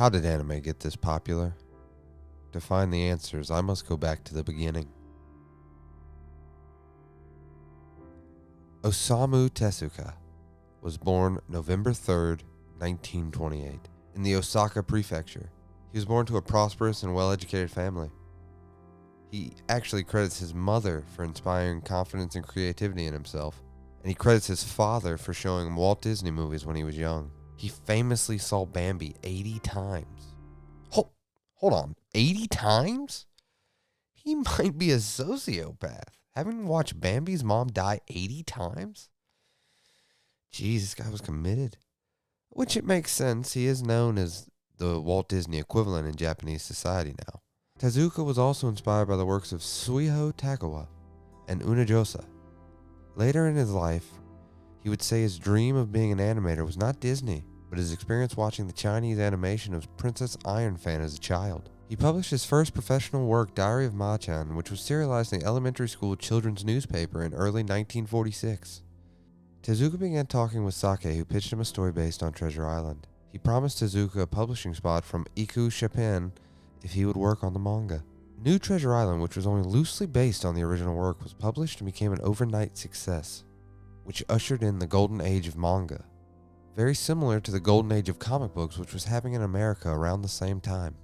How did anime get this popular? To find the answers, I must go back to the beginning. Osamu Tezuka was born November 3rd, 1928, in the Osaka Prefecture. He was born to a prosperous and well-educated family. He actually credits his mother for inspiring confidence and creativity in himself, and he credits his father for showing him Walt Disney movies when he was young. He famously saw Bambi 80 times. Hold on, 80 times? He might be a sociopath, having watched Bambi's mom die 80 times? Jeez, this guy was committed. Which it makes sense, he is known as the Walt Disney equivalent in Japanese society now. Tezuka was also inspired by the works of Suiho Takawa and Unajosa. Later in his life, he would say his dream of being an animator was not Disney, but his experience watching the Chinese animation of Princess Iron Fan as a child. He published his first professional work, Diary of Ma-chan, which was serialized in the elementary school children's newspaper in early 1946. Tezuka began talking with Sake, who pitched him a story based on Treasure Island. He promised Tezuka a publishing spot from Iku Chapin if he would work on the manga. New Treasure Island, which was only loosely based on the original work, was published and became an overnight success, which ushered in the golden age of manga, very similar to the golden age of comic books, which was happening in America around the same time.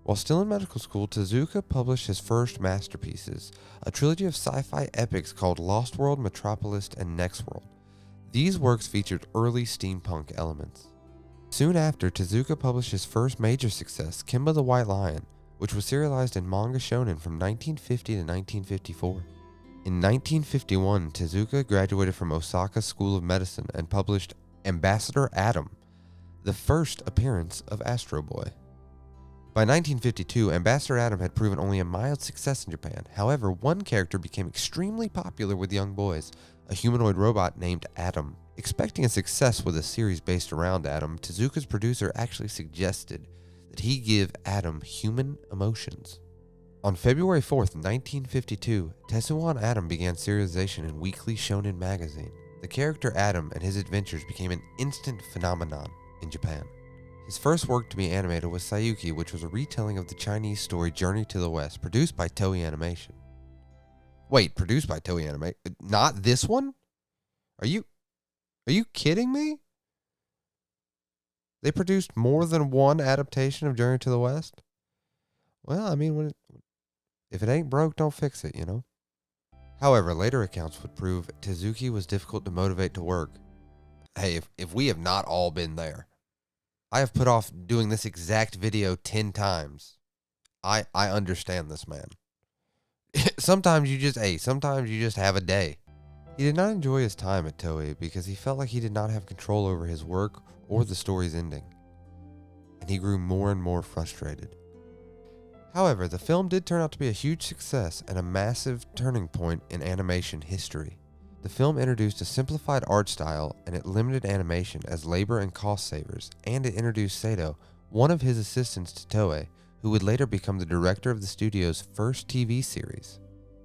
While still in medical school, Tezuka published his first masterpieces, a trilogy of sci-fi epics called Lost World, Metropolis, and Next World. These works featured early steampunk elements. Soon after, Tezuka published his first major success, Kimba the White Lion, which was serialized in manga shonen from 1950 to 1954. In 1951, Tezuka graduated from Osaka School of Medicine and published Ambassador Atom, the first appearance of Astro Boy. By 1952, Ambassador Atom had proven only a mild success in Japan. However, one character became extremely popular with young boys, a humanoid robot named Atom. Expecting a success with a series based around Atom, Tezuka's producer actually suggested that he give Atom human emotions. On February 4th, 1952, Tetsuwan Atom began serialization in Weekly Shonen magazine. The character Atom and his adventures became an instant phenomenon in Japan. His first work to be animated was Sayuki, which was a retelling of the Chinese story Journey to the West, produced by Toei Animation. Wait, produced by Toei Animation? Not this one? Are you kidding me? They produced more than one adaptation of Journey to the West? Well, I mean, if it ain't broke, don't fix it, you know? However, later accounts would prove Tezuki was difficult to motivate to work. Hey, if we have not all been there. I have put off doing this exact video 10 times. I understand this man. Sometimes you just have a day. He did not enjoy his time at Toei because he felt like he did not have control over his work or the story's ending, and he grew more and more frustrated. However, the film did turn out to be a huge success and a massive turning point in animation history. The film introduced a simplified art style and it limited animation as labor and cost savers, and it introduced Sato, one of his assistants to Toei, who would later become the director of the studio's first TV series.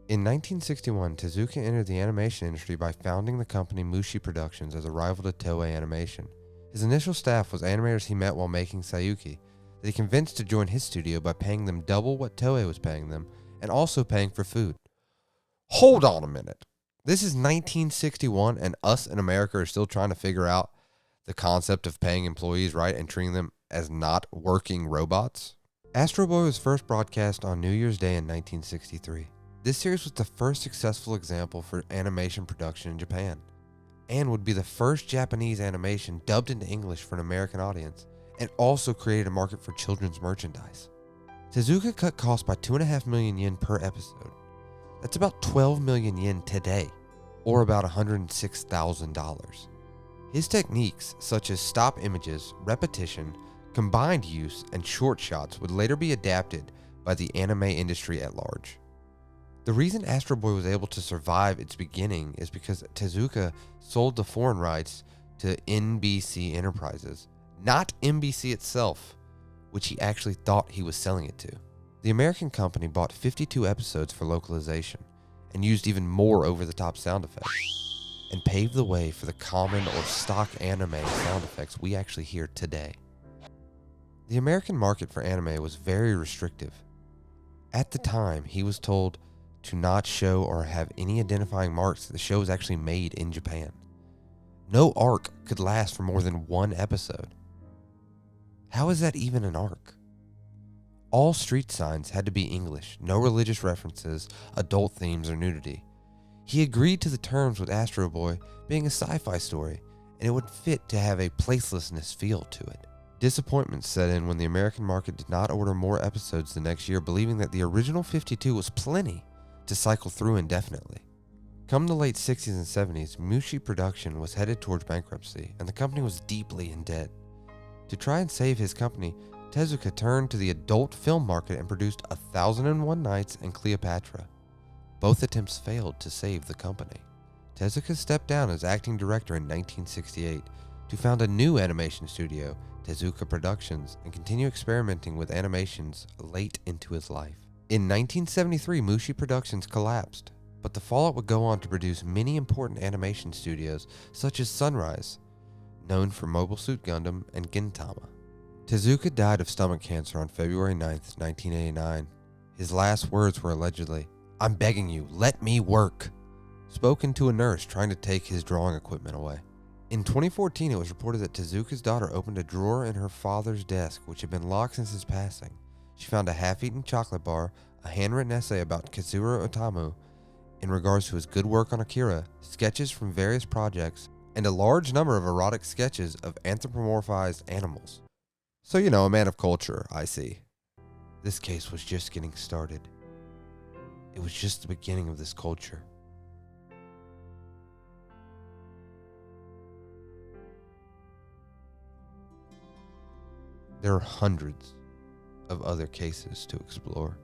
In 1961, Tezuka entered the animation industry by founding the company Mushi Productions as a rival to Toei Animation. His initial staff was animators he met while making Sayuki, that he convinced to join his studio by paying them double what Toei was paying them, and also paying for food. Hold on a minute. This is 1961, and us in America are still trying to figure out the concept of paying employees right and treating them as not working robots? Astro Boy was first broadcast on New Year's Day in 1963. This series was the first successful example for animation production in Japan, and would be the first Japanese animation dubbed into English for an American audience, and also created a market for children's merchandise. Tezuka cut costs by 2.5 million yen per episode. That's about 12 million yen today, or about $106,000. His techniques, such as stop images, repetition, combined use, and short shots would later be adapted by the anime industry at large. The reason Astro Boy was able to survive its beginning is because Tezuka sold the foreign rights to NBC Enterprises, not NBC itself, which he actually thought he was selling it to. The American company bought 52 episodes for localization and used even more over-the-top sound effects, and paved the way for the common or stock anime sound effects we actually hear today. The American market for anime was very restrictive. At the time, he was told to not show or have any identifying marks that the show was actually made in Japan. No arc could last for more than one episode. How is that even an arc? All street signs had to be English, no religious references, adult themes, or nudity. He agreed to the terms with Astro Boy being a sci-fi story, and it would fit to have a placelessness feel to it. Disappointment set in when the American market did not order more episodes the next year, believing that the original 52 was plenty to cycle through indefinitely. Come the late 60s and 70s, Mushi Production was headed towards bankruptcy, and the company was deeply in debt. To try and save his company, Tezuka turned to the adult film market and produced 1001 Nights and Cleopatra. Both attempts failed to save the company. Tezuka stepped down as acting director in 1968 to found a new animation studio, Tezuka Productions, and continue experimenting with animations late into his life. In 1973, Mushi Productions collapsed, but the fallout would go on to produce many important animation studios such as Sunrise, known for Mobile Suit Gundam and Gintama. Tezuka died of stomach cancer on February 9, 1989. His last words were allegedly, "I'm begging you, let me work," spoken to a nurse trying to take his drawing equipment away. In 2014, it was reported that Tezuka's daughter opened a drawer in her father's desk which had been locked since his passing. She found a half-eaten chocolate bar, a handwritten essay about Katsuro Otomo in regards to his good work on Akira, sketches from various projects, and a large number of erotic sketches of anthropomorphized animals. So, a man of culture, I see. This case was just getting started. It was just the beginning of this culture. There are hundreds of other cases to explore.